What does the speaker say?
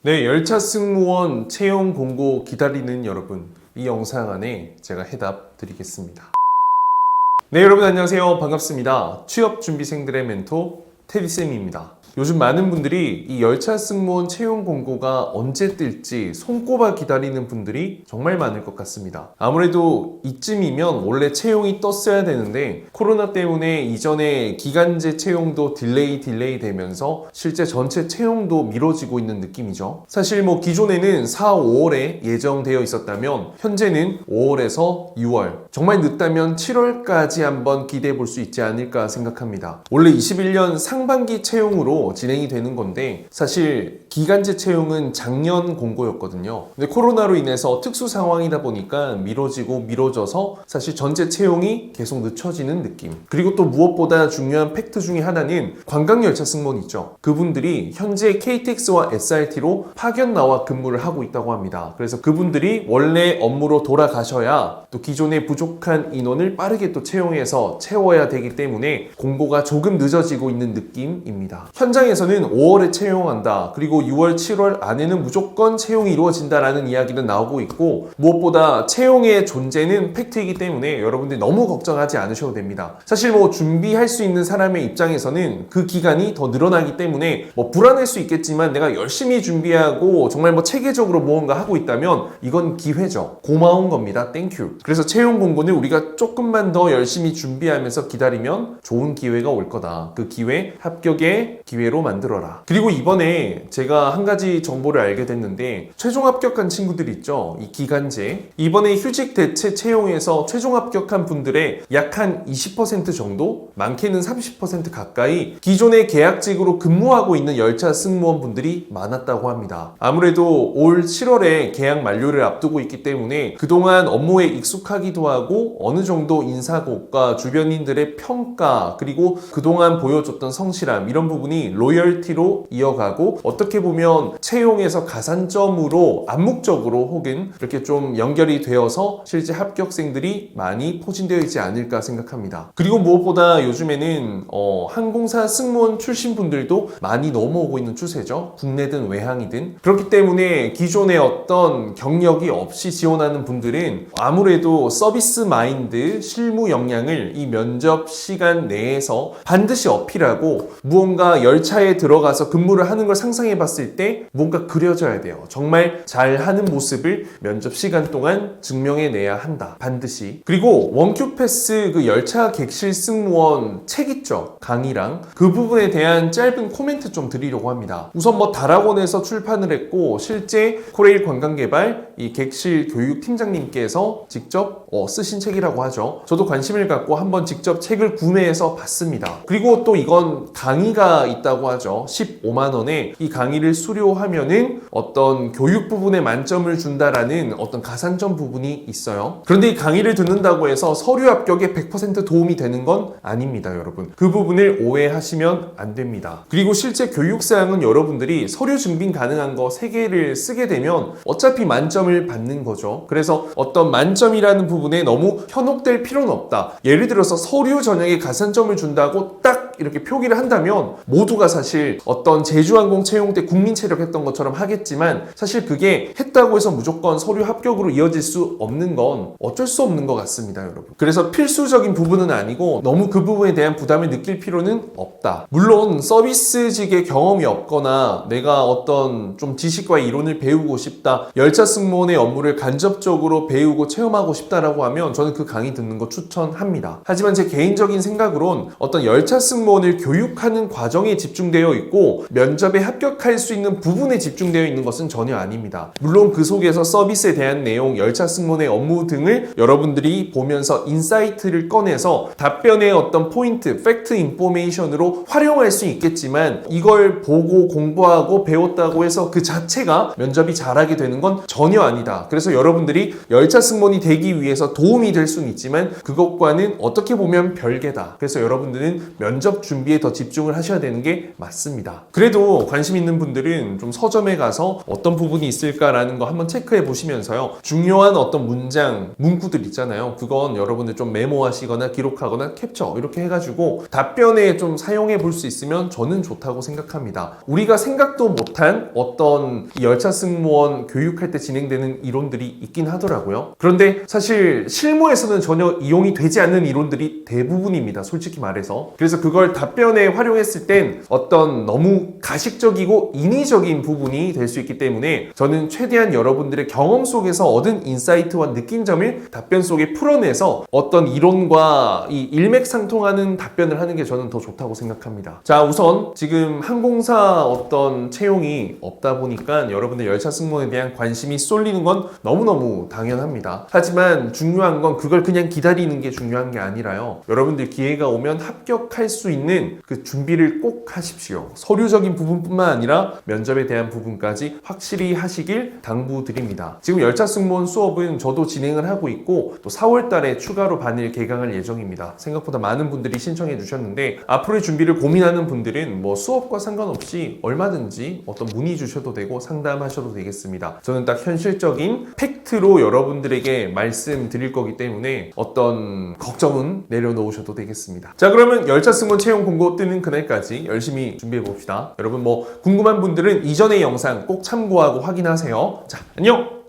네, 열차 승무원 채용 공고 기다리는 여러분, 이 영상 안에 제가 해답 드리겠습니다. 네, 여러분 안녕하세요. 반갑습니다. 취업준비생들의 멘토 테디쌤입니다. 요즘 많은 분들이 이 열차 승무원 채용 공고가 언제 뜰지 손꼽아 기다리는 분들이 정말 많을 것 같습니다. 아무래도 이쯤이면 원래 채용이 떴어야 되는데 코로나 때문에 이전에 기간제 채용도 딜레이 되면서 실제 전체 채용도 미뤄지고 있는 느낌이죠. 사실 기존에는 4, 5월에 예정되어 있었다면 현재는 5월에서 6월, 정말 늦다면 7월까지 한번 기대해 볼 수 있지 않을까 생각합니다. 원래 21년 상반기 채용으로 진행이 되는 건데 사실 기간제 채용은 작년 공고였거든요. 근데 코로나로 인해서 특수 상황이다 보니까 미뤄져서 사실 전체 채용이 계속 늦춰지는 느낌. 그리고 또 무엇보다 중요한 팩트 중에 하나는 관광열차 승무원 있죠. 그분들이 현재 KTX와 SRT로 파견 나와 근무를 하고 있다고 합니다. 그래서 그분들이 원래 업무로 돌아가셔야 또 기존의 부족한 인원을 빠르게 또 채용해서 채워야 되기 때문에 공고가 조금 늦어지고 있는 느낌입니다. 현장에서는 5월에 채용한다. 그리고 6월, 7월 안에는 무조건 채용이 이루어진다라는 이야기는 나오고 있고 무엇보다 채용의 존재는 팩트이기 때문에 여러분들이 너무 걱정하지 않으셔도 됩니다. 사실 준비할 수 있는 사람의 입장에서는 그 기간이 더 늘어나기 때문에 불안할 수 있겠지만 내가 열심히 준비하고 정말 체계적으로 무언가 하고 있다면 이건 기회죠. 고마운 겁니다. 땡큐. 그래서 채용 공고는 우리가 조금만 더 열심히 준비하면서 기다리면 좋은 기회가 올 거다. 그 기회, 합격의 기회로 만들어라. 그리고 이번에 제가 한 가지 정보를 알게 됐는데 최종 합격한 친구들 있죠. 이 기간제. 이번에 휴직 대체 채용에서 최종 합격한 분들의 약 한 20% 정도? 많게는 30% 가까이 기존의 계약직으로 근무하고 있는 열차 승무원 분들이 많았다고 합니다. 아무래도 올 7월에 계약 만료를 앞두고 있기 때문에 그동안 업무에 익숙하기도 하고 어느 정도 인사고과 주변인들의 평가 그리고 그동안 보여줬던 성실함 이런 부분이 로열티로 이어가고 어떻게 보면 채용에서 가산점으로 암묵적으로 혹은 이렇게 좀 연결이 되어서 실제 합격생들이 많이 포진되어 있지 않을까 생각합니다. 그리고 무엇보다 요즘에는 항공사 승무원 출신 분들도 많이 넘어오고 있는 추세죠. 국내든 외항이든. 그렇기 때문에 기존의 어떤 경력이 없이 지원하는 분들은 아무래도 서비스 마인드, 실무 역량을 이 면접 시간 내에서 반드시 어필하고 무언가 열차에 들어가서 근무를 하는 걸 상상해 봤을 때 뭔가 그려져야 돼요. 정말 잘하는 모습을 면접 시간 동안 증명해내야 한다. 반드시. 그리고 원큐 패스 그 열차 객실 승무원 책 있죠. 강의랑 그 부분에 대한 짧은 코멘트 좀 드리려고 합니다. 우선 다락원에서 출판을 했고 실제 코레일 관광개발 이 객실 교육팀장님께서 직접 쓰신 책이라고 하죠. 저도 관심을 갖고 한번 직접 책을 구매해서 봤습니다. 그리고 또 이건 강의가 있다고 하죠. 15만 원에 이 강의를 수료하면은 어떤 교육 부분에 만점을 준다라는 어떤 가산점 부분이 있어요. 그런데 이 강의를 듣는다고 해서 서류 합격에 100% 도움이 되는 건 아닙니다, 여러분. 그 부분을 오해하시면 안 됩니다. 그리고 실제 교육사항은 여러분들이 서류 증빙 가능한 거 3개를 쓰게 되면 어차피 만점을 받는 거죠. 그래서 어떤 만점이라는 부분에 너무 현혹될 필요는 없다. 예를 들어서 서류 전형에 가산점을 준다고 딱 이렇게 표기를 한다면 모두가 사실 어떤 제주항공 채용 때 국민체력 했던 것처럼 하겠지만 사실 그게 했다고 해서 무조건 서류 합격으로 이어질 수 없는 건 어쩔 수 없는 것 같습니다, 여러분. 그래서 필수적인 부분은 아니고 너무 그 부분에 대한 부담을 느낄 필요는 없다. 물론 서비스직의 경험이 없거나 내가 어떤 좀 지식과 이론을 배우고 싶다, 열차 승무원의 업무를 간접적으로 배우고 체험하고 싶다라고 하면 저는 그 강의 듣는 거 추천합니다. 하지만 제 개인적인 생각으론 어떤 열차 승무원을 교육하는 과정에 집중되어 있고 면접에 합격할 수 있는 부분에 집중되어 있는 것은 전혀 아닙니다. 물론 그 속에서 서비스에 대한 내용, 열차 승무원의 업무 등을 여러분들이 보면서 인사이트를 꺼내서 답변의 어떤 포인트, 팩트 인포메이션으로 활용할 수 있겠지만 이걸 보고 공부하고 배웠다고 해서 그 자체가 면접이 잘하게 되는 건 전혀 아니다. 그래서 여러분들이 열차 승무원이 되기 위해서 도움이 될 수는 있지만 그것과는 어떻게 보면 별개다. 그래서 여러분들은 면접 면접 준비에 더 집중을 하셔야 되는 게 맞습니다. 그래도 관심 있는 분들은 좀 서점에 가서 어떤 부분이 있을까라는 거 한번 체크해 보시면서요. 중요한 어떤 문장, 문구들 있잖아요. 그건 여러분들 좀 메모하시거나 기록하거나 캡처 이렇게 해가지고 답변에 좀 사용해 볼 수 있으면 저는 좋다고 생각합니다. 우리가 생각도 못한 어떤 열차 승무원 교육할 때 진행되는 이론들이 있긴 하더라고요. 그런데 사실 실무에서는 전혀 이용이 되지 않는 이론들이 대부분입니다. 솔직히 말해서. 그래서 그걸 답변에 활용했을 땐 어떤 너무 가식적이고 인위적인 부분이 될 수 있기 때문에 저는 최대한 여러분들의 경험 속에서 얻은 인사이트와 느낀 점을 답변 속에 풀어내서 어떤 이론과 이 일맥상통하는 답변을 하는 게 저는 더 좋다고 생각합니다. 자, 우선 지금 항공사 어떤 채용이 없다 보니까 여러분들 열차 승무원에 대한 관심이 쏠리는 건 너무너무 당연합니다. 하지만 중요한 건 그걸 그냥 기다리는 게 중요한 게 아니라요. 여러분들 기회가 오면 합격할 수 있는 그 준비를 꼭 하십시오. 서류적인 부분뿐만 아니라 면접에 대한 부분까지 확실히 하시길 당부드립니다. 지금 열차 승무원 수업은 저도 진행을 하고 있고 또 4월 달에 추가로 반일 개강할 예정입니다. 생각보다 많은 분들이 신청해 주셨는데 앞으로의 준비를 고민하는 분들은 뭐 수업과 상관없이 얼마든지 어떤 문의 주셔도 되고 상담하셔도 되겠습니다. 저는 딱 현실적인 팩트로 여러분들에게 말씀드릴 거기 때문에 어떤 걱정은 내려놓으셔도 되겠습니다. 자, 그러면 열차 승무원 채용 공고 뜨는 그날까지 열심히 준비해 봅시다. 여러분 뭐 궁금한 분들은 이전의 영상 꼭 참고하고 확인하세요. 자, 안녕!